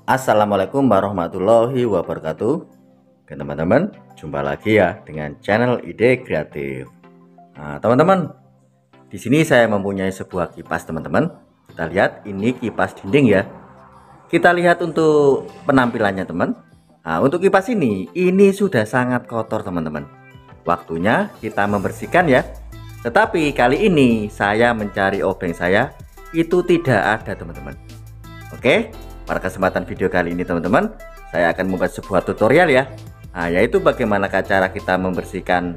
Assalamualaikum warahmatullahi wabarakatuh. Oke teman-teman, jumpa lagi ya dengan channel Ide Kreatif. Nah, teman-teman, di sini saya mempunyai sebuah kipas teman-teman. Kita lihat ini kipas dinding ya. Kita lihat untuk penampilannya teman. Nah, untuk kipas ini sudah sangat kotor teman-teman. Waktunya kita membersihkan ya. Tetapi kali ini saya mencari obeng saya itu tidak ada teman-teman. Oke, pada kesempatan video kali ini teman-teman, saya akan membuat sebuah tutorial ya. Nah, yaitu bagaimana cara kita membersihkan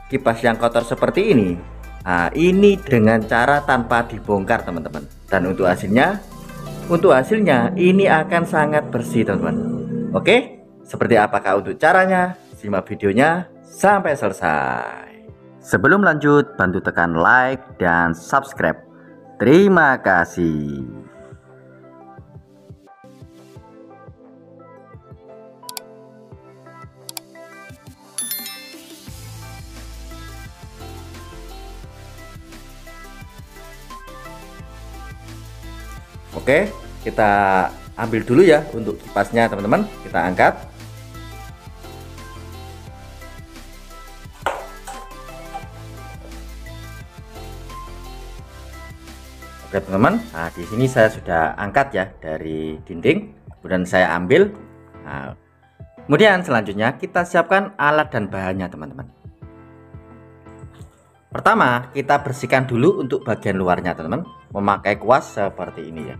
kipas yang kotor seperti ini. Nah, ini dengan cara tanpa dibongkar teman-teman. Dan untuk hasilnya ini akan sangat bersih teman-teman. Oke, seperti apakah untuk caranya? Simak videonya sampai selesai. Sebelum lanjut, bantu tekan like dan subscribe. Terima kasih. Oke, kita ambil dulu ya untuk kipasnya teman-teman. Kita angkat. Oke teman-teman, nah di sini saya sudah angkat ya dari dinding, kemudian saya ambil. Nah, kemudian selanjutnya kita siapkan alat dan bahannya teman-teman. Pertama kita bersihkan dulu untuk bagian luarnya teman-teman, memakai kuas seperti ini ya.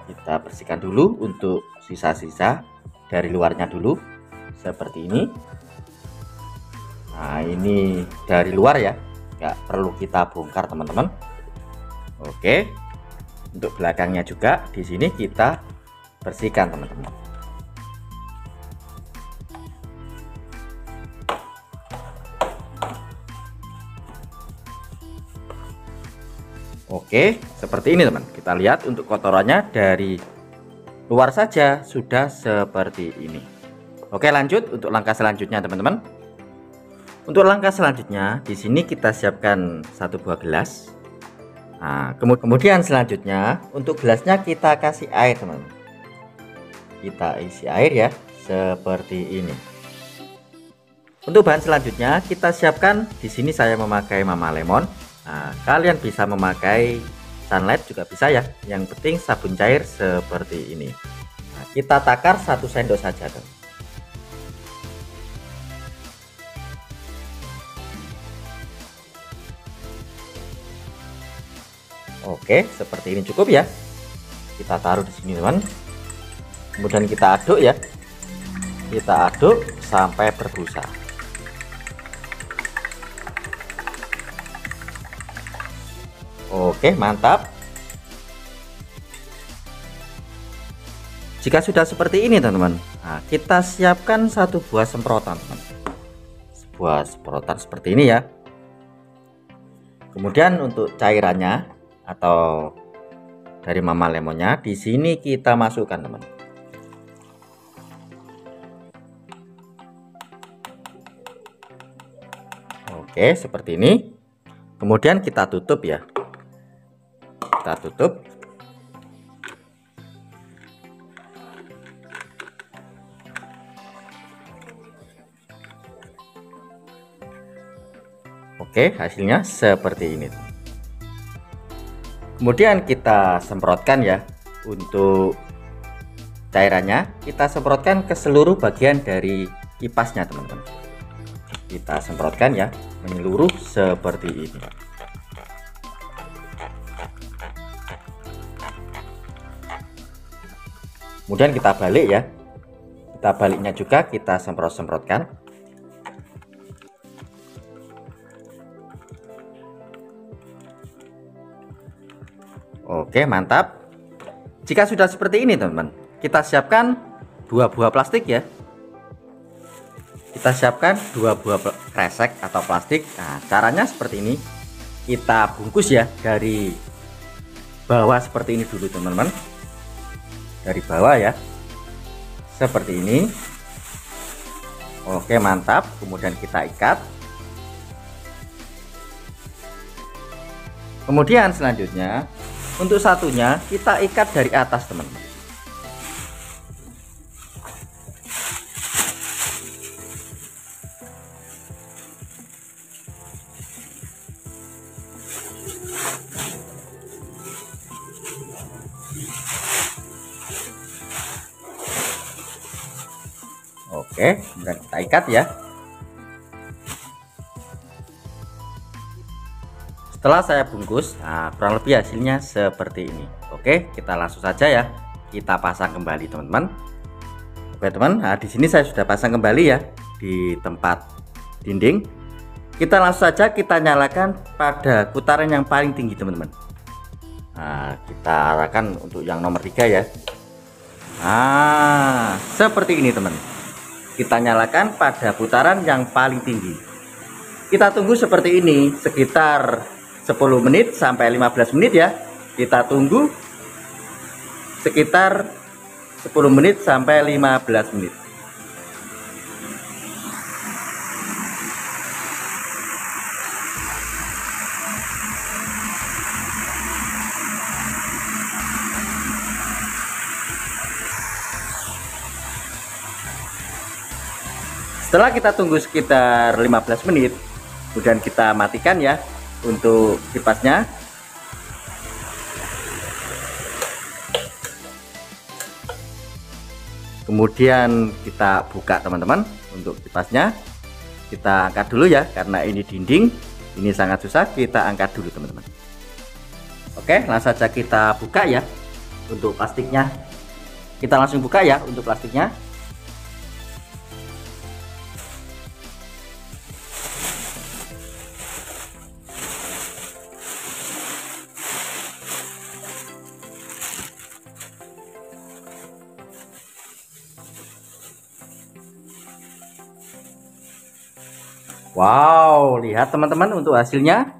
Kita bersihkan dulu untuk sisa-sisa dari luarnya dulu seperti ini. Nah ini dari luar ya, nggak perlu kita bongkar teman-teman. Oke, untuk belakangnya juga di sini kita bersihkan teman-teman. Oke, seperti ini teman. Kita lihat untuk kotorannya dari luar saja sudah seperti ini. Oke, lanjut untuk langkah selanjutnya teman-teman. Untuk langkah selanjutnya di sini kita siapkan satu buah gelas. Nah, kemudian selanjutnya untuk gelasnya kita kasih air teman-teman. Kita isi air ya seperti ini. Untuk bahan selanjutnya kita siapkan di sini saya memakai Mama Lemon. Nah, kalian bisa memakai Sunlight juga bisa ya. Yang penting sabun cair seperti ini. Nah, kita takar 1 sendok saja teman. Oke, seperti ini cukup ya. Kita taruh di sini teman. Kemudian kita aduk ya. Kita aduk sampai berbusa. Oke, mantap. Jika sudah seperti ini teman-teman, nah, kita siapkan satu buah semprotan teman. Sebuah semprotan seperti ini ya. Kemudian untuk cairannya atau dari Mama Lemonnya di sini kita masukkan teman. Oke, seperti ini. Kemudian kita tutup ya. Kita tutup. Oke, hasilnya seperti ini. Kemudian kita semprotkan ya. Untuk cairannya kita semprotkan ke seluruh bagian dari kipasnya teman-teman. Kita semprotkan ya menyeluruh seperti ini. Kemudian kita balik ya. Kita baliknya juga kita semprot-semprotkan. Oke, mantap. Jika sudah seperti ini teman-teman, kita siapkan 2 buah plastik ya. Kita siapkan 2 buah kresek atau plastik. Nah, caranya seperti ini. Kita bungkus ya dari bawah seperti ini dulu teman-teman. Dari bawah ya. Seperti ini. Oke, mantap. Kemudian kita ikat. Kemudian selanjutnya untuk satunya kita ikat dari atas teman-teman. Oke, kemudian kita ikat ya. Setelah saya bungkus, nah kurang lebih hasilnya seperti ini. Oke, kita langsung saja ya, kita pasang kembali teman-teman. Oke teman, nah di sini saya sudah pasang kembali ya di tempat dinding. Kita langsung saja kita nyalakan pada putaran yang paling tinggi teman-teman. Nah, kita arahkan untuk yang nomor 3 ya. Nah, seperti ini teman. Kita nyalakan pada putaran yang paling tinggi. Kita tunggu seperti ini sekitar 10 menit sampai 15 menit ya. Kita tunggu sekitar 10 menit sampai 15 menit. Setelah kita tunggu sekitar 15 menit, kemudian kita matikan ya untuk kipasnya. Kemudian kita buka teman-teman untuk kipasnya. Kita angkat dulu ya, karena ini dinding, ini sangat susah, kita angkat dulu teman-teman. Oke, langsung saja kita buka ya untuk plastiknya. Kita langsung buka ya untuk plastiknya. Wow, lihat teman-teman untuk hasilnya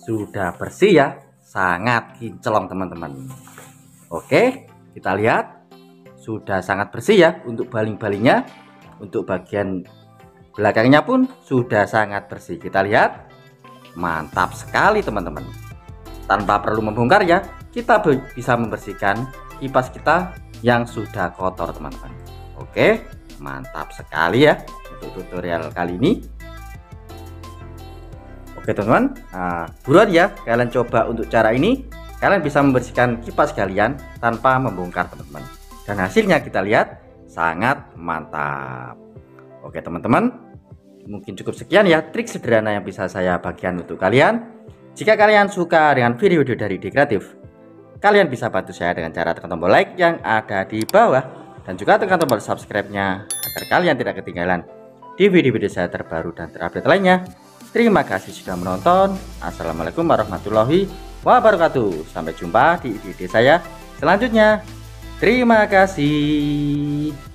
sudah bersih ya, sangat kinclong teman-teman. Oke, kita lihat sudah sangat bersih ya untuk baling-balingnya. Untuk bagian belakangnya pun sudah sangat bersih. Kita lihat, mantap sekali teman-teman. Tanpa perlu membongkar ya, kita bisa membersihkan kipas kita yang sudah kotor teman-teman. Oke, mantap sekali ya untuk tutorial kali ini. Oke teman-teman, buruan ya kalian coba untuk cara ini. Kalian bisa membersihkan kipas kalian tanpa membongkar teman-teman. Dan hasilnya kita lihat sangat mantap. Oke teman-teman, mungkin cukup sekian ya trik sederhana yang bisa saya bagikan untuk kalian. Jika kalian suka dengan video-video dari Ide Kreatif, kalian bisa bantu saya dengan cara tekan tombol like yang ada di bawah. Dan juga tekan tombol subscribe-nya agar kalian tidak ketinggalan di video-video saya terbaru dan terupdate lainnya. Terima kasih sudah menonton. Assalamualaikum warahmatullahi wabarakatuh. Sampai jumpa di ide-ide saya selanjutnya. Terima kasih.